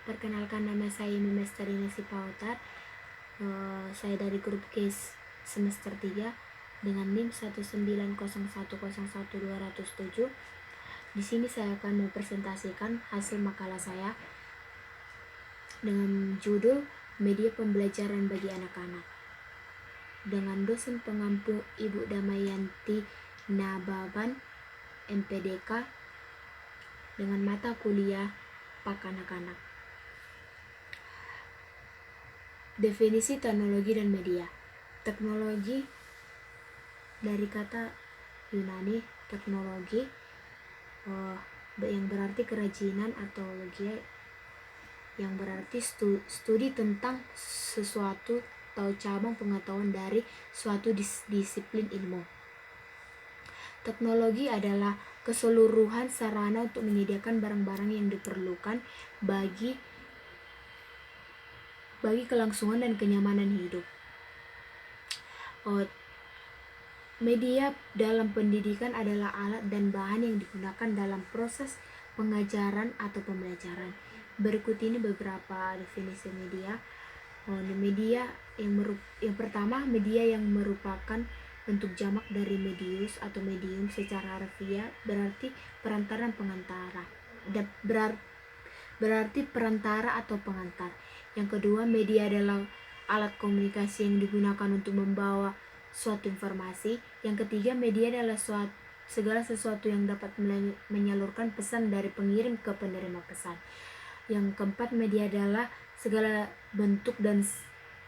Perkenalkan, nama saya Mimes Tarina Sipautar. Saya dari grup case semester 3 dengan NIM 190101207. Di sini saya akan mempresentasikan hasil makalah saya dengan judul Media Pembelajaran bagi Anak-anak dengan dosen pengampu Ibu Damayanti Nababan, MPDK, dengan mata kuliah Pak Anak-anak. Definisi teknologi dan media. Teknologi dari kata Yunani teknologi yang berarti kerajinan atau logia, yang berarti studi tentang sesuatu atau cabang pengetahuan dari suatu disiplin ilmu. Teknologi adalah keseluruhan sarana untuk menyediakan barang-barang yang diperlukan bagi kelangsungan dan kenyamanan hidup. Media dalam pendidikan adalah alat dan bahan yang digunakan dalam proses pengajaran atau pembelajaran. Berikut ini beberapa definisi media. Media yang pertama, media yang merupakan bentuk jamak dari medius atau medium secara harfiah berarti perantara pengantara. Berarti perantara atau pengantar. Yang kedua, media adalah alat komunikasi yang digunakan untuk membawa suatu informasi. Yang ketiga, media adalah segala sesuatu yang dapat menyalurkan pesan dari pengirim ke penerima pesan. Yang keempat, media adalah segala bentuk dan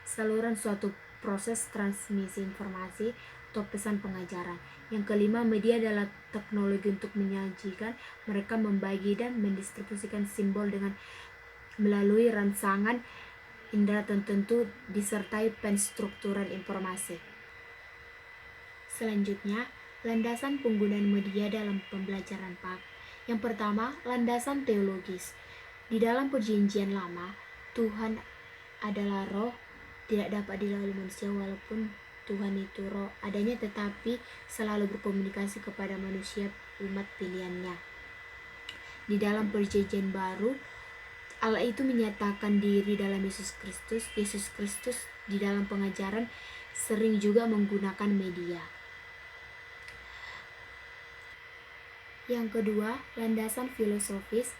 saluran suatu proses transmisi informasi atau pesan pengajaran. Yang kelima, media adalah teknologi untuk menyajikan, mereka membagi dan mendistribusikan simbol dengan melalui rangsangan indera tertentu disertai penstrukturan informasi. Selanjutnya, landasan penggunaan media dalam pembelajaran Pak. Yang pertama, landasan teologis. Di dalam perjanjian lama, Tuhan adalah roh, tidak dapat dilalui manusia walaupun Tuhan itu roh adanya, tetapi selalu berkomunikasi kepada manusia umat pilihannya. Di dalam perjanjian baru, Allah itu menyatakan diri dalam Yesus Kristus. Yesus Kristus di dalam pengajaran sering juga menggunakan media. Yang kedua, landasan filosofis.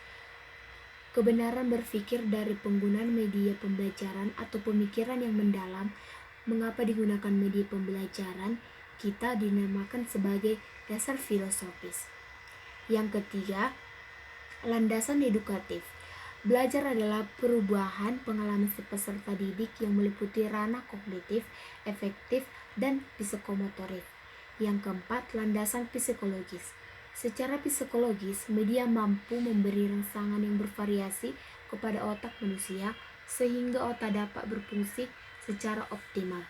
Kebenaran berpikir dari penggunaan media pembelajaran atau pemikiran yang mendalam. Mengapa digunakan media pembelajaran? Kita dinamakan sebagai dasar filosofis. Yang ketiga, landasan edukatif. Belajar adalah perubahan pengalaman si peserta didik yang meliputi ranah kognitif, efektif, dan psikomotorik. Yang keempat, landasan psikologis. Secara psikologis, media mampu memberi rangsangan yang bervariasi kepada otak manusia sehingga otak dapat berfungsi secara optimal.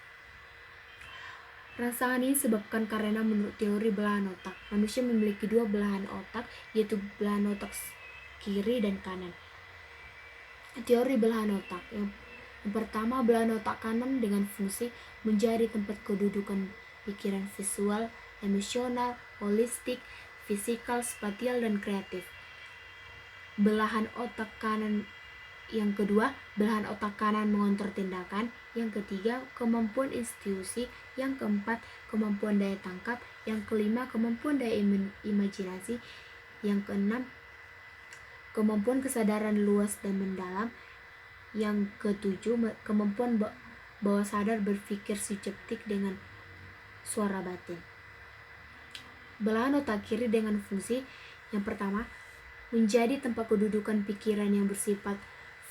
Rangsangan ini disebabkan karena menurut teori belahan otak, manusia memiliki dua belahan otak, yaitu belahan otak kiri dan kanan. Teori belahan otak. Yang pertama, belahan otak kanan dengan fungsi menjadi tempat kedudukan pikiran visual, emosional, holistik, fisikal, spatial, dan kreatif. Belahan otak kanan yang kedua, belahan otak kanan mengontrol tindakan. Yang ketiga, kemampuan institusi. Yang keempat, kemampuan daya tangkap. Yang kelima, kemampuan daya imajinasi. Yang keenam, kemampuan kesadaran luas dan mendalam. Yang ketujuh, kemampuan bawah sadar berpikir subjektif dengan suara batin. Belahan otak kiri dengan fungsi yang pertama, menjadi tempat kedudukan pikiran yang bersifat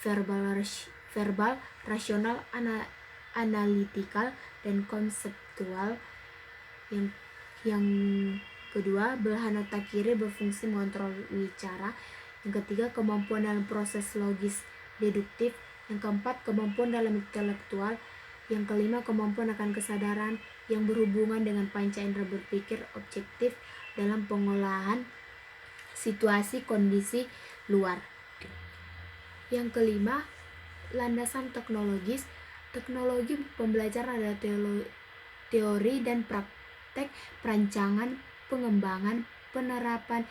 verbal, rasional, analitikal, dan konseptual. Yang kedua, belahan otak kiri berfungsi mengontrol wicara. Yang ketiga, kemampuan dalam proses logis deduktif. Yang keempat, kemampuan dalam intelektual. Yang kelima, kemampuan akan kesadaran yang berhubungan dengan panca indera berpikir objektif dalam pengolahan situasi kondisi luar. Yang kelima, landasan teknologis. Teknologi pembelajaran adalah teori dan praktek perancangan, pengembangan, penerapan,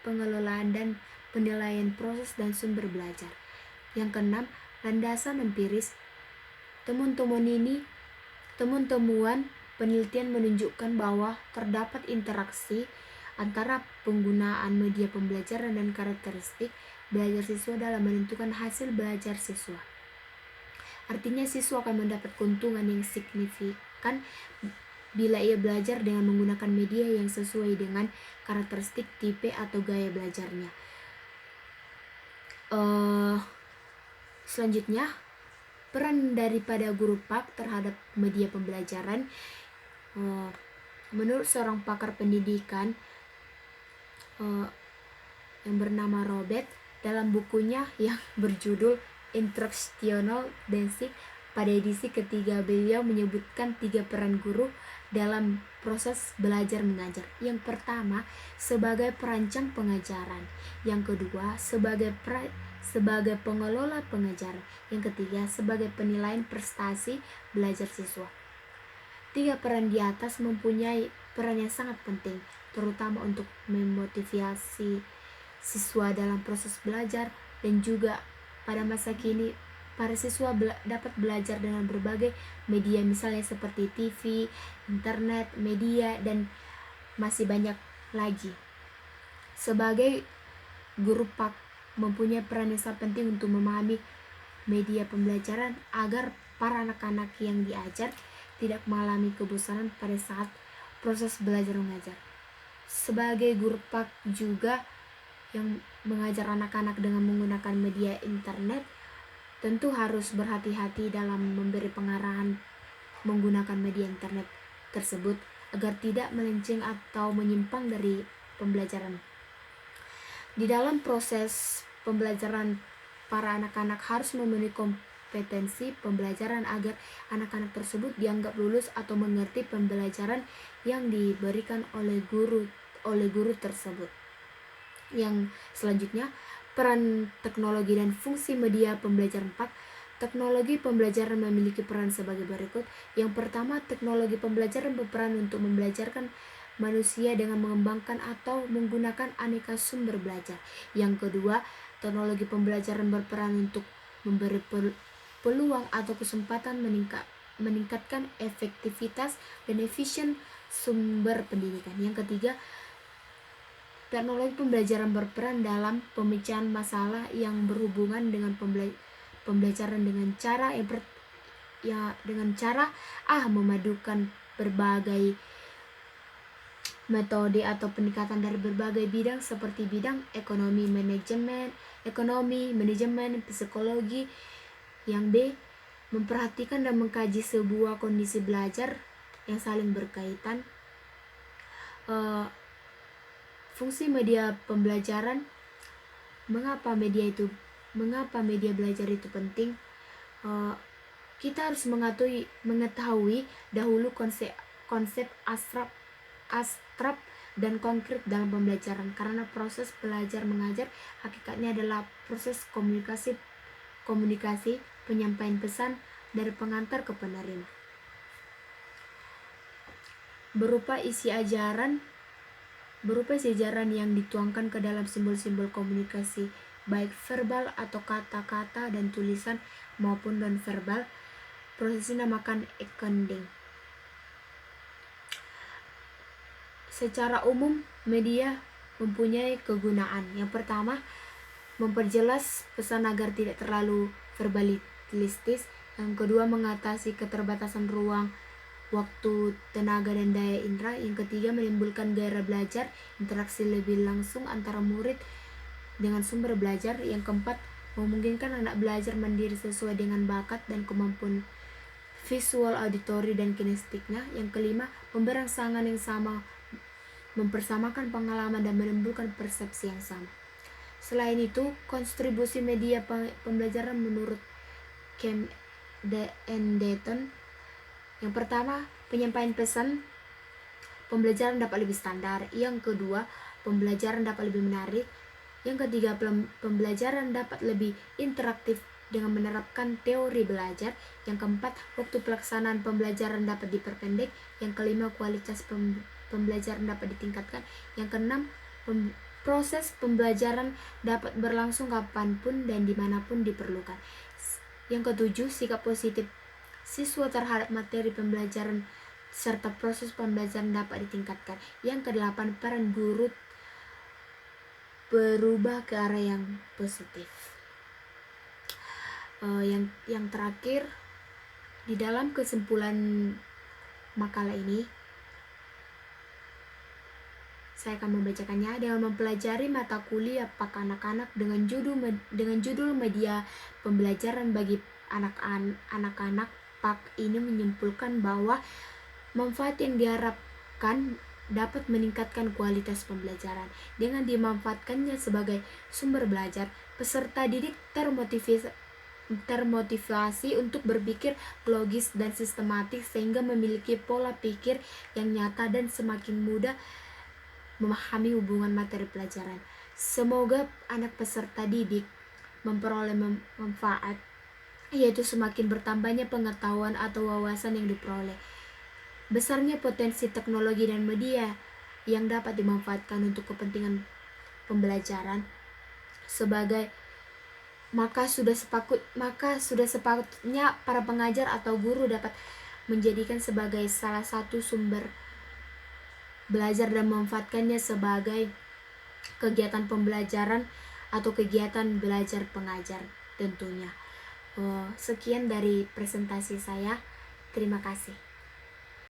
pengelolaan, dan penilaian proses dan sumber belajar. Yang keenam, landasan empiris. Temuan penelitian menunjukkan bahwa terdapat interaksi antara penggunaan media pembelajaran dan karakteristik belajar siswa dalam menentukan hasil belajar siswa. Artinya siswa akan mendapat keuntungan yang signifikan bila ia belajar dengan menggunakan media yang sesuai dengan karakteristik, tipe, atau gaya belajarnya. Selanjutnya, peran daripada guru pak terhadap media pembelajaran. Menurut seorang pakar pendidikan yang bernama Robert, dalam bukunya yang berjudul Instructional Basics, pada edisi ketiga beliau menyebutkan 3 peran guru dalam proses belajar mengajar. Yang pertama, sebagai perancang pengajaran. Yang kedua, sebagai pengelola pengajaran. Yang ketiga, sebagai penilaian prestasi belajar siswa. 3 peran di atas mempunyai peran yang sangat penting, terutama untuk memotivasi siswa dalam proses belajar, dan juga pada masa kini para siswa dapat belajar dengan berbagai media, misalnya seperti TV, internet, media, dan masih banyak lagi. Sebagai guru pak mempunyai peran yang sangat penting untuk memahami media pembelajaran agar para anak-anak yang diajar tidak mengalami kebosanan pada saat proses belajar mengajar. Sebagai guru pak juga yang mengajar anak-anak dengan menggunakan media internet, tentu harus berhati-hati dalam memberi pengarahan menggunakan media internet tersebut agar tidak melenceng atau menyimpang dari pembelajaran. Di dalam proses pembelajaran, para anak-anak harus memenuhi kompetensi pembelajaran agar anak-anak tersebut dianggap lulus atau mengerti pembelajaran yang diberikan oleh guru tersebut. Yang selanjutnya, peran teknologi dan fungsi media pembelajaran pak. Teknologi pembelajaran memiliki peran sebagai berikut. Yang pertama, teknologi pembelajaran berperan untuk membelajarkan manusia dengan mengembangkan atau menggunakan aneka sumber belajar. Yang kedua, teknologi pembelajaran berperan untuk memberi peluang atau kesempatan meningkatkan efektivitas dan efisien sumber pendidikan. Yang ketiga, teknologi pembelajaran berperan dalam pemecahan masalah yang berhubungan dengan pembelajaran dengan cara memadukan berbagai metode atau pendekatan dari berbagai bidang seperti bidang ekonomi, manajemen, psikologi. Yang B, memperhatikan dan mengkaji sebuah kondisi belajar yang saling berkaitan. Fungsi media pembelajaran. Mengapa media belajar itu penting? Kita harus mengetahui dahulu konsep abstrak dan konkret dalam pembelajaran, karena proses belajar mengajar hakikatnya adalah proses komunikasi penyampaian pesan dari pengantar ke penerima, berupa isi ajaran yang dituangkan ke dalam simbol-simbol komunikasi, baik verbal atau kata-kata dan tulisan maupun non-verbal. Proses ini dinamakan encoding. Secara umum, media mempunyai kegunaan. Yang pertama, memperjelas pesan agar tidak terlalu verbalistis. Yang kedua, mengatasi keterbatasan ruang, waktu, tenaga, dan daya indera. Yang ketiga, menimbulkan gairah belajar, interaksi lebih langsung antara murid dengan sumber belajar. Yang keempat, memungkinkan anak belajar mandiri sesuai dengan bakat dan kemampuan visual, auditori, dan kinestetiknya. Yang kelima, memberi rangsangan yang sama, mempersamakan pengalaman, dan menimbulkan persepsi yang sama. Selain itu, kontribusi media pembelajaran menurut Kemp and Dayton. Yang pertama, penyampaian pesan. Pembelajaran dapat lebih standar. Yang kedua, pembelajaran dapat lebih menarik. Yang ketiga, pembelajaran dapat lebih interaktif dengan menerapkan teori belajar. Yang keempat, waktu pelaksanaan pembelajaran dapat diperpendek. Yang kelima, kualitas pembelajaran dapat ditingkatkan. Yang keenam, Proses pembelajaran dapat berlangsung kapanpun dan dimanapun diperlukan. Yang ketujuh, sikap positif siswa terhadap materi pembelajaran serta proses pembelajaran dapat ditingkatkan. Yang kedelapan, peran guru berubah ke arah yang positif. Yang terakhir, di dalam kesimpulan makalah ini saya akan membacakannya. Dengan mempelajari mata kuliah Pak Anak-anak dengan judul media pembelajaran bagi anak-anak, Pak ini menyimpulkan bahwa manfaat yang diharapkan dapat meningkatkan kualitas pembelajaran. Dengan dimanfaatkannya sebagai sumber belajar, peserta didik termotivasi untuk berpikir logis dan sistematis sehingga memiliki pola pikir yang nyata dan semakin mudah memahami hubungan materi pelajaran. Semoga anak peserta didik memperoleh manfaat, yaitu semakin bertambahnya pengetahuan atau wawasan yang diperoleh, besarnya potensi teknologi dan media yang dapat dimanfaatkan untuk kepentingan pembelajaran maka sudah sepatutnya para pengajar atau guru dapat menjadikan sebagai salah satu sumber belajar dan memanfaatkannya sebagai kegiatan pembelajaran atau kegiatan belajar pengajar tentunya. Sekian dari presentasi saya. Terima kasih.